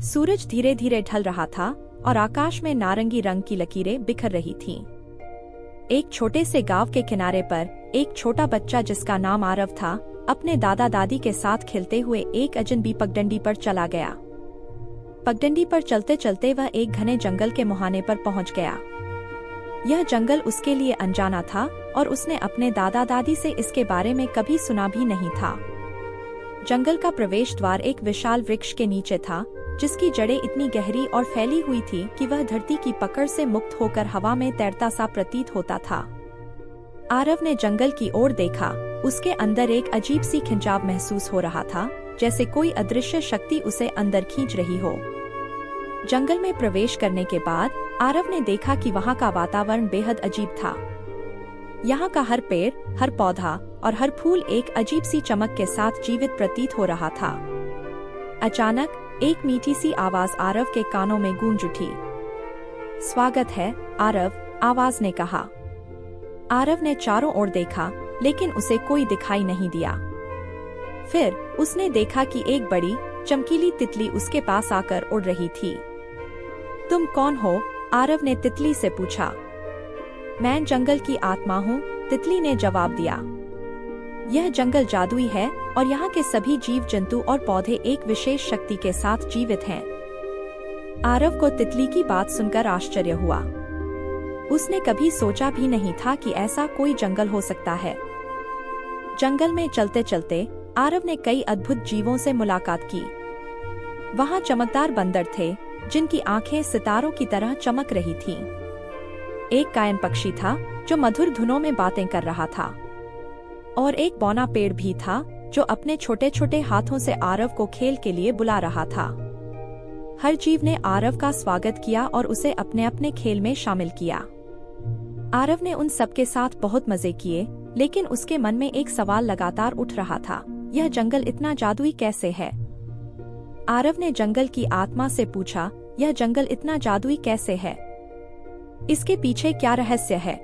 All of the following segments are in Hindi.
सूरज धीरे धीरे ढल रहा था और आकाश में नारंगी रंग की लकीरें बिखर रही थीं। एक छोटे से गांव के किनारे पर एक छोटा बच्चा जिसका नाम आरव था, अपने दादा दादी के साथ खेलते हुए एक अजनबी पगडंडी पर चला गया। पगडंडी पर चलते चलते वह एक घने जंगल के मुहाने पर पहुंच गया। यह जंगल उसके लिए अनजाना था और उसने अपने दादा दादी से इसके बारे में कभी सुना भी नहीं था। जंगल का प्रवेश द्वार एक विशाल वृक्ष के नीचे था, जिसकी जड़ें इतनी गहरी और फैली हुई थी कि वह धरती की पकड़ से मुक्त होकर हवा में तैरता सा प्रतीत होता था। आरव ने जंगल की ओर देखा। उसके अंदर एक अजीब सी खिंचाव महसूस हो रहा था, जैसे कोई अदृश्य शक्ति उसे अंदर खींच रही हो। जंगल में प्रवेश करने के बाद आरव ने देखा कि वहाँ का वातावरण बेहद अजीब था। यहाँ का हर पेड़, हर पौधा और हर फूल एक अजीब सी चमक के साथ जीवित प्रतीत हो रहा था। अचानक एक मीठी सी आवाज आरव के कानों में गूंज उठी। स्वागत है आरव, आवाज ने कहा। आरव ने चारों ओर देखा, लेकिन उसे कोई दिखाई नहीं दिया। फिर उसने देखा कि एक बड़ी चमकीली तितली उसके पास आकर उड़ रही थी। तुम कौन हो? आरव ने तितली से पूछा। मैं जंगल की आत्मा हूँ, तितली ने जवाब दिया। यह जंगल जादुई है और यहाँ के सभी जीव जंतु और पौधे एक विशेष शक्ति के साथ जीवित हैं। आरव को तितली की बात सुनकर आश्चर्य हुआ। उसने कभी सोचा भी नहीं था कि ऐसा कोई जंगल हो सकता है। जंगल में चलते चलते आरव ने कई अद्भुत जीवों से मुलाकात की। वहाँ चमकदार बंदर थे, जिनकी आंखें सितारों की तरह चमक रही थीं। एक कायन पक्षी था जो मधुर धुनों में बातें कर रहा था, और एक बौना पेड़ भी था जो अपने छोटे छोटे हाथों से आरव को खेल के लिए बुला रहा था। हर जीव ने आरव का स्वागत किया और उसे अपने अपने खेल में शामिल किया। आरव ने उन सबके साथ बहुत मजे किए, लेकिन उसके मन में एक सवाल लगातार उठ रहा था, यह जंगल इतना जादुई कैसे है? आरव ने जंगल की आत्मा से पूछा, यह जंगल इतना जादुई कैसे है? इसके पीछे क्या रहस्य है?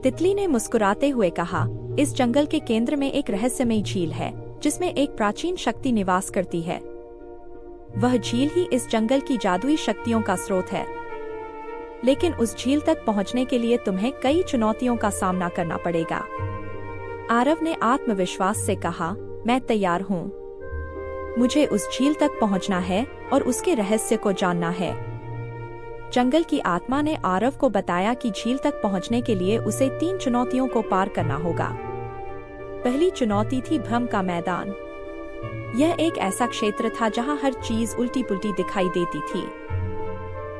तितली ने मुस्कुराते हुए कहा, इस जंगल के केंद्र में एक रहस्यमयी झील है, जिसमें एक प्राचीन शक्ति निवास करती है। वह झील ही इस जंगल की जादुई शक्तियों का स्रोत है। लेकिन उस झील तक पहुंचने के लिए तुम्हें कई चुनौतियों का सामना करना पड़ेगा। आरव ने आत्मविश्वास से कहा, मैं तैयार हूँ। मुझे उस झील तक पहुंचना है और उसके रहस्य को जानना है। जंगल की आत्मा ने आरव को बताया कि झील तक पहुंचने के लिए उसे 3 चुनौतियों को पार करना होगा। पहली चुनौती थी भ्रम का मैदान। यह एक ऐसा क्षेत्र था जहां हर चीज उल्टी पुल्टी दिखाई देती थी।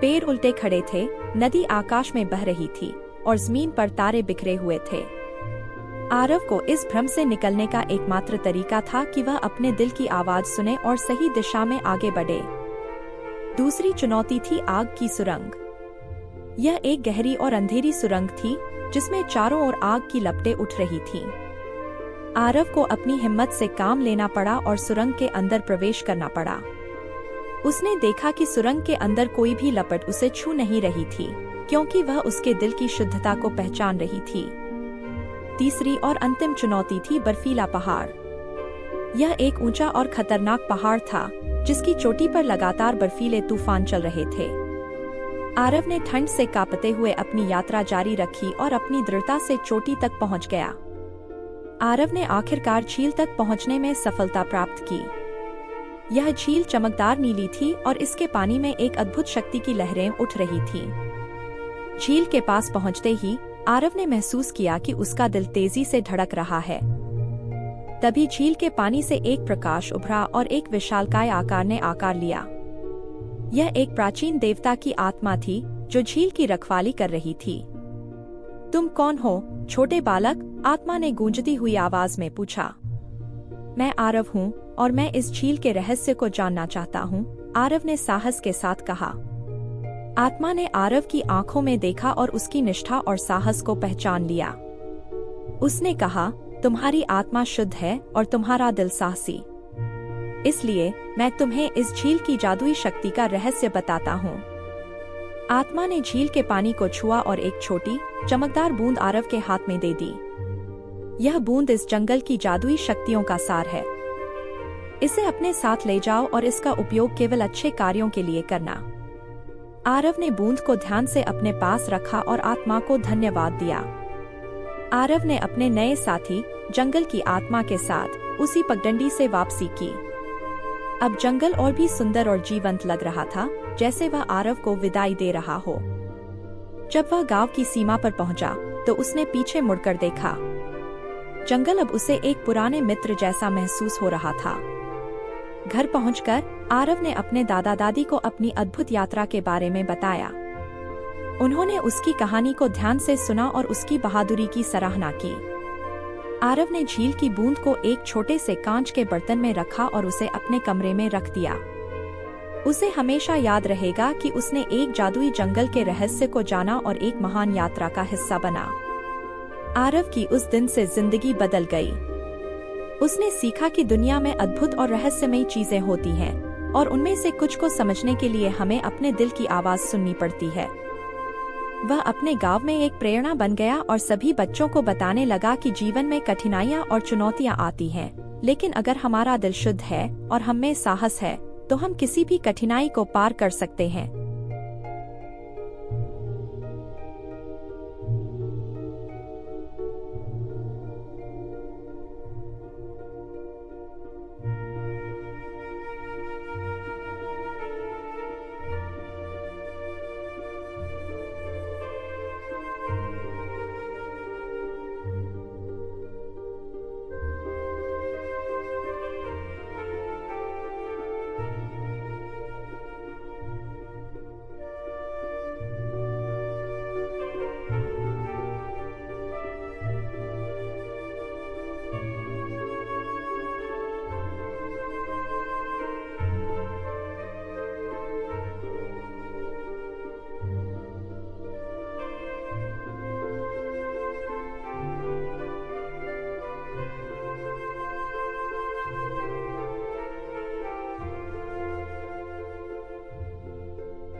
पेड़ उल्टे खड़े थे, नदी आकाश में बह रही थी और जमीन पर तारे बिखरे हुए थे। आरव को इस भ्रम से निकलने का एकमात्र तरीका था कि वह अपने दिल की आवाज सुने और सही दिशा में आगे बढ़े। दूसरी चुनौती थी आग की सुरंग। यह एक गहरी और अंधेरी सुरंग थी, जिसमें चारों ओर आग की लपटें उठ रही थीं। आरव को अपनी हिम्मत से काम लेना पड़ा और सुरंग के अंदर प्रवेश करना पड़ा। उसने देखा कि सुरंग के अंदर कोई भी लपट उसे छू नहीं रही थी, क्योंकि वह उसके दिल की शुद्धता को पहचान रही थी। तीसरी और अंतिम चुनौती थी बर्फीला पहाड़। यह एक ऊंचा और खतरनाक पहाड़ था, जिसकी चोटी पर लगातार बर्फीले तूफान चल रहे थे। आरव ने ठंड से कांपते हुए अपनी यात्रा जारी रखी और अपनी दृढ़ता से चोटी तक पहुंच गया। आरव ने आखिरकार झील तक पहुंचने में सफलता प्राप्त की। यह झील चमकदार नीली थी और इसके पानी में एक अद्भुत शक्ति की लहरें उठ रही थीं। झील के पास पहुंचते ही आरव ने महसूस किया कि उसका दिल तेजी से धड़क रहा है। तभी झील के पानी से एक प्रकाश उभरा और एक विशालकाय आकार ने आकार लिया। यह एक प्राचीन देवता की आत्मा थी जो झील की रखवाली कर रही थी। तुम कौन हो, छोटे बालक? आत्मा ने गूंजती हुई आवाज में पूछा। मैं आरव हूँ और मैं इस झील के रहस्य को जानना चाहता हूँ, आरव ने साहस के साथ कहा। आत्मा ने आरव की आंखों में देखा और उसकी निष्ठा और साहस को पहचान लिया। उसने कहा, तुम्हारी आत्मा शुद्ध है और तुम्हारा दिल साहसी। इसलिए मैं तुम्हें इस झील की जादुई शक्ति का रहस्य बताता हूँ। आत्मा ने झील के पानी को छुआ और एक छोटी चमकदार बूंद आरव के हाथ में दे दी। यह बूंद इस जंगल की जादुई शक्तियों का सार है। इसे अपने साथ ले जाओ और इसका उपयोग केवल अच्छे कार्यों के लिए करना। आरव ने बूंद को ध्यान से अपने पास रखा और आत्मा को धन्यवाद दिया। आरव ने अपने नए साथी जंगल की आत्मा के साथ उसी पगडंडी से वापसी की। अब जंगल और भी सुंदर और जीवंत लग रहा था, जैसे वह आरव को विदाई दे रहा हो। जब वह गांव की सीमा पर पहुंचा तो उसने पीछे मुड़कर देखा। जंगल अब उसे एक पुराने मित्र जैसा महसूस हो रहा था। घर पहुंचकर आरव ने अपने दादा दादी को अपनी अद्भुत यात्रा के बारे में बताया। उन्होंने उसकी कहानी को ध्यान से सुना और उसकी बहादुरी की सराहना की। आरव ने झील की बूंद को एक छोटे से कांच के बर्तन में रखा और उसे अपने कमरे में रख दिया। उसे हमेशा याद रहेगा कि उसने एक जादुई जंगल के रहस्य को जाना और एक महान यात्रा का हिस्सा बना। आरव की उस दिन से जिंदगी बदल गई। उसने सीखा कि दुनिया में अद्भुत और रहस्यमयी चीजें होती हैं और उनमें से कुछ को समझने के लिए हमें अपने दिल की आवाज सुननी पड़ती है। वह अपने गांव में एक प्रेरणा बन गया और सभी बच्चों को बताने लगा कि जीवन में कठिनाइयां और चुनौतियां आती हैं, लेकिन अगर हमारा दिल शुद्ध है और हम में साहस है तो हम किसी भी कठिनाई को पार कर सकते हैं।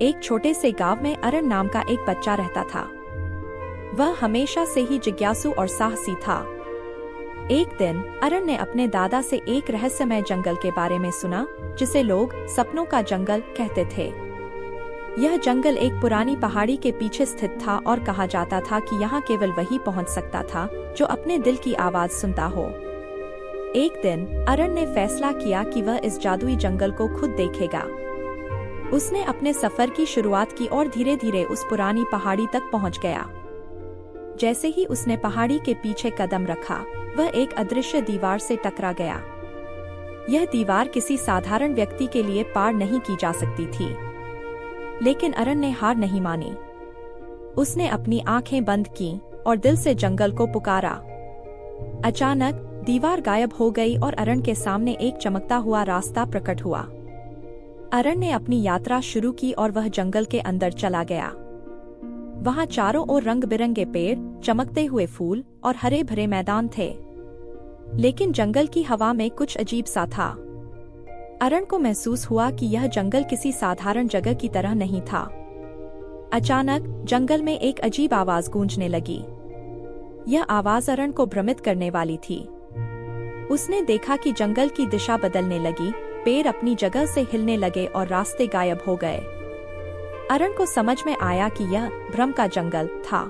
एक छोटे से गांव में अरण नाम का एक बच्चा रहता था। वह हमेशा से ही जिज्ञासु और साहसी था। एक दिन अरण ने अपने दादा से एक रहस्यमय जंगल के बारे में सुना, जिसे लोग सपनों का जंगल कहते थे। यह जंगल एक पुरानी पहाड़ी के पीछे स्थित था और कहा जाता था कि यहाँ केवल वही पहुँच सकता था जो अपने दिल की आवाज सुनता हो। एक दिन अरण ने फैसला किया कि वह इस जादुई जंगल को खुद देखेगा। उसने अपने सफर की शुरुआत की और धीरे धीरे उस पुरानी पहाड़ी तक पहुंच गया। जैसे ही उसने पहाड़ी के पीछे कदम रखा, वह एक अदृश्य दीवार से टकरा गया। यह दीवार किसी साधारण व्यक्ति के लिए पार नहीं की जा सकती थी, लेकिन अरण ने हार नहीं मानी। उसने अपनी आंखें बंद की और दिल से जंगल को पुकारा। अचानक दीवार गायब हो गई और अरण के सामने एक चमकता हुआ रास्ता प्रकट हुआ। अरण ने अपनी यात्रा शुरू की और वह जंगल के अंदर चला गया। वहां चारों ओर रंग बिरंगे पेड़, चमकते हुए फूल और हरे भरे मैदान थे, लेकिन जंगल की हवा में कुछ अजीब सा था। अरण को महसूस हुआ कि यह जंगल किसी साधारण जगह की तरह नहीं था। अचानक जंगल में एक अजीब आवाज गूंजने लगी। यह आवाज अरण को भ्रमित करने वाली थी। उसने देखा कि जंगल की दिशा बदलने लगी, पेड़ अपनी जगह से हिलने लगे और रास्ते गायब हो गए। अरण को समझ में आया कि यह भ्रम का जंगल था।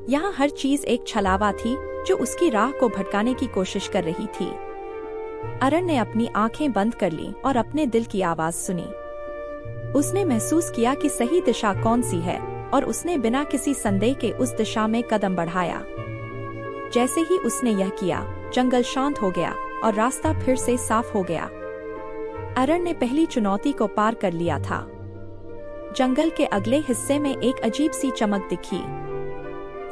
यहाँ हर चीज एक छलावा थी जो उसकी राह को भटकाने की कोशिश कर रही थी। अरण ने अपनी आंखें बंद कर ली और अपने दिल की आवाज सुनी। उसने महसूस किया कि सही दिशा कौन सी है और उसने बिना किसी संदेह के उस दिशा में कदम बढ़ाया। जैसे ही उसने यह किया, जंगल शांत हो गया और रास्ता फिर से साफ हो गया। अरण ने पहली चुनौती को पार कर लिया था। जंगल के अगले हिस्से में एक अजीब सी चमक दिखी।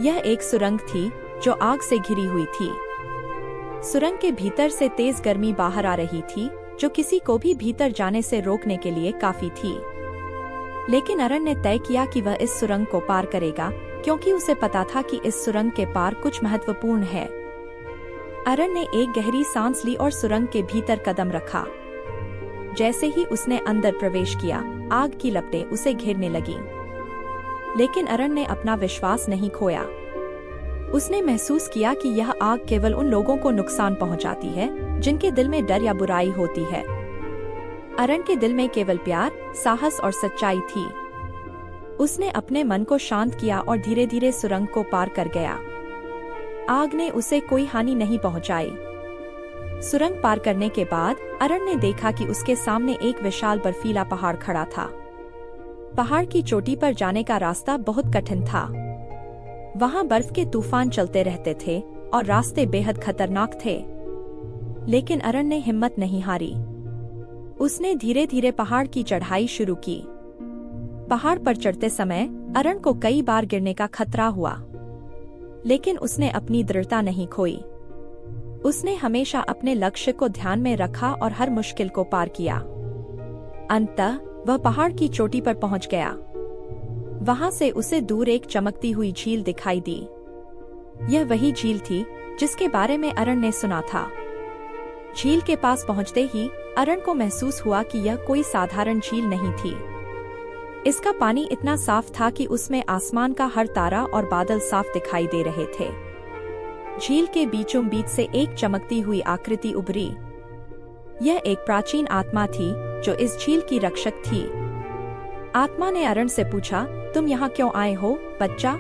यह एक सुरंग थी जो आग से घिरी हुई थी। सुरंग के भीतर से तेज गर्मी बाहर आ रही थी, जो किसी को भी भीतर जाने से रोकने के लिए काफी थी। लेकिन अरण ने तय किया कि वह इस सुरंग को पार करेगा, क्योंकि उसे पता था कि इस सुरंग के पार कुछ महत्वपूर्ण है। अरण ने एक गहरी सांस ली और सुरंग के भीतर कदम रखा। जैसे ही उसने अंदर प्रवेश किया, आग की लपटें उसे घेरने लगीं। लेकिन अरण ने अपना विश्वास नहीं खोया। उसने महसूस किया कि यह आग केवल उन लोगों को नुकसान पहुंचाती है जिनके दिल में डर या बुराई होती है। अरण के दिल में केवल प्यार, साहस और सच्चाई थी। उसने अपने मन को शांत किया और धीरे धीरे सुरंग को पार कर गया। आग ने उसे कोई हानि नहीं पहुंचाई। सुरंग पार करने के बाद अरण ने देखा कि उसके सामने एक विशाल बर्फीला पहाड़ खड़ा था। पहाड़ की चोटी पर जाने का रास्ता बहुत कठिन था। वहां बर्फ के तूफान चलते रहते थे और रास्ते बेहद खतरनाक थे। लेकिन अरण ने हिम्मत नहीं हारी। उसने धीरे धीरे पहाड़ की चढ़ाई शुरू की। पहाड़ पर चढ़ते समय अरण को कई बार गिरने का खतरा हुआ, लेकिन उसने अपनी दृढ़ता नहीं खोई। उसने हमेशा अपने लक्ष्य को ध्यान में रखा और हर मुश्किल को पार किया। अंततः वह पहाड़ की चोटी पर पहुंच गया। वहां से उसे दूर एक चमकती हुई झील दिखाई दी। यह वही झील थी जिसके बारे में अरण ने सुना था। झील के पास पहुंचते ही अरण को महसूस हुआ कि यह कोई साधारण झील नहीं थी। इसका पानी इतना साफ था कि उसमें आसमान का हर तारा और बादल साफ दिखाई दे रहे थे। झील के बीचों बीच से एक चमकती हुई आकृति उभरी। यह एक प्राचीन आत्मा थी जो इस झील की रक्षक थी। आत्मा ने अरण से पूछा, तुम यहाँ क्यों आए हो, बच्चा?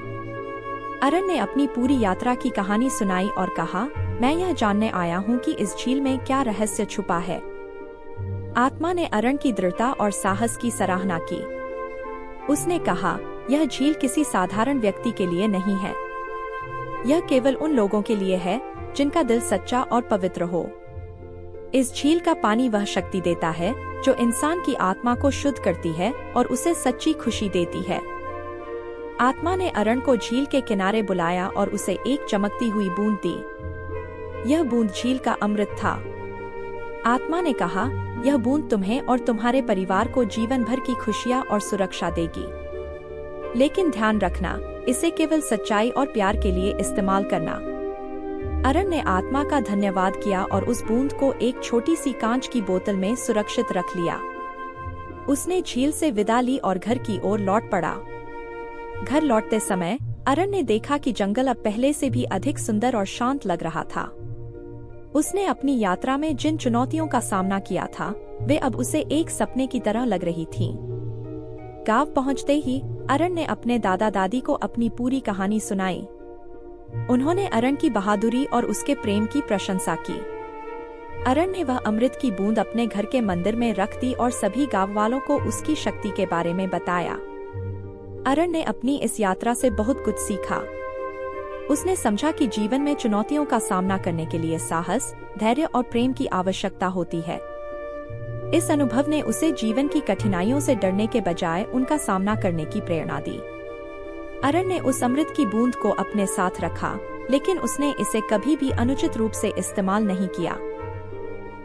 अरण ने अपनी पूरी यात्रा की कहानी सुनाई और कहा, मैं यह जानने आया हूँ कि इस झील में क्या रहस्य छुपा है। आत्मा ने अरण की दृढ़ता और साहस की सराहना की। उसने कहा, यह झील किसी साधारण व्यक्ति के लिए नहीं है। यह केवल उन लोगों के लिए है जिनका दिल सच्चा और पवित्र हो। इस झील का पानी वह शक्ति देता है जो इंसान की आत्मा को शुद्ध करती है और उसे सच्ची खुशी देती है। आत्मा ने अरण को झील के किनारे बुलाया और उसे एक चमकती हुई बूंद दी। यह बूंद झील का अमृत था। आत्मा ने कहा, यह बूंद तुम्हें और तुम्हारे परिवार को जीवन भर की खुशियां और सुरक्षा देगी। लेकिन ध्यान रखना, इसे केवल सच्चाई और प्यार के लिए इस्तेमाल करना। अरण ने आत्मा का धन्यवाद किया और उस बूंद को एक छोटी सी कांच की बोतल में सुरक्षित रख लिया। उसने झील से विदा ली और घर की ओर लौट पड़ा। घर लौटते समय अरण ने देखा कि जंगल अब पहले से भी अधिक सुंदर और शांत लग रहा था। उसने अपनी यात्रा में जिन चुनौतियों का सामना किया था, वे अब उसे एक सपने की तरह लग रही थीं। गांव पहुंचते ही अरण ने अपने दादा दादी को अपनी पूरी कहानी सुनाई। उन्होंने अरण की बहादुरी और उसके प्रेम की प्रशंसा की। अरण ने वह अमृत की बूंद अपने घर के मंदिर में रख दी और सभी गांव वालों को उसकी शक्ति के बारे में बताया। अरण ने अपनी इस यात्रा से बहुत कुछ सीखा। उसने समझा कि जीवन में चुनौतियों का सामना करने के लिए साहस, धैर्य और प्रेम की आवश्यकता होती है। इस अनुभव ने उसे जीवन की कठिनाइयों से डरने के बजाय उनका सामना करने की प्रेरणा दी। अरण ने उस अमृत की बूंद को अपने साथ रखा, लेकिन उसने इसे कभी भी अनुचित रूप से इस्तेमाल नहीं किया।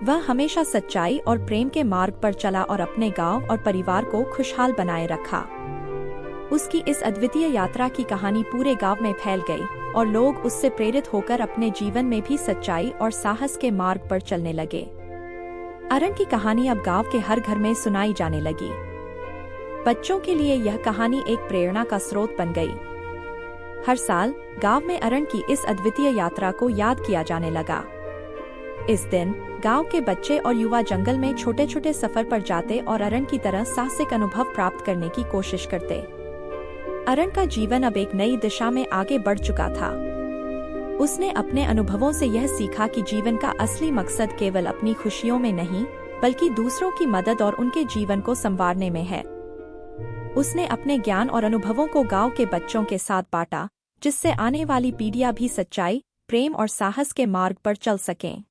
वह हमेशा सच्चाई और प्रेम के मार्ग पर चला और अपने गांव और परिवार को खुशहाल बनाए रखा। उसकी इस अद्वितीय यात्रा की कहानी पूरे गांव में फैल गई और लोग उससे प्रेरित होकर अपने जीवन में भी सच्चाई और साहस के मार्ग पर चलने लगे। अरण की कहानी अब गांव के हर घर में सुनाई जाने लगी। बच्चों के लिए यह कहानी एक प्रेरणा का स्रोत बन गई। हर साल गांव में अरण की इस अद्वितीय यात्रा को याद किया जाने लगा। इस दिन गांव के बच्चे और युवा जंगल में छोटे छोटे सफर पर जाते और अरण की तरह साहसिक अनुभव प्राप्त करने की कोशिश करते। अरण का जीवन अब एक नई दिशा में आगे बढ़ चुका था। उसने अपने अनुभवों से यह सीखा कि जीवन का असली मकसद केवल अपनी खुशियों में नहीं, बल्कि दूसरों की मदद और उनके जीवन को संवारने में है। उसने अपने ज्ञान और अनुभवों को गांव के बच्चों के साथ बांटा, जिससे आने वाली पीढ़ियां भी सच्चाई, प्रेम और साहस के मार्ग पर चल सकें।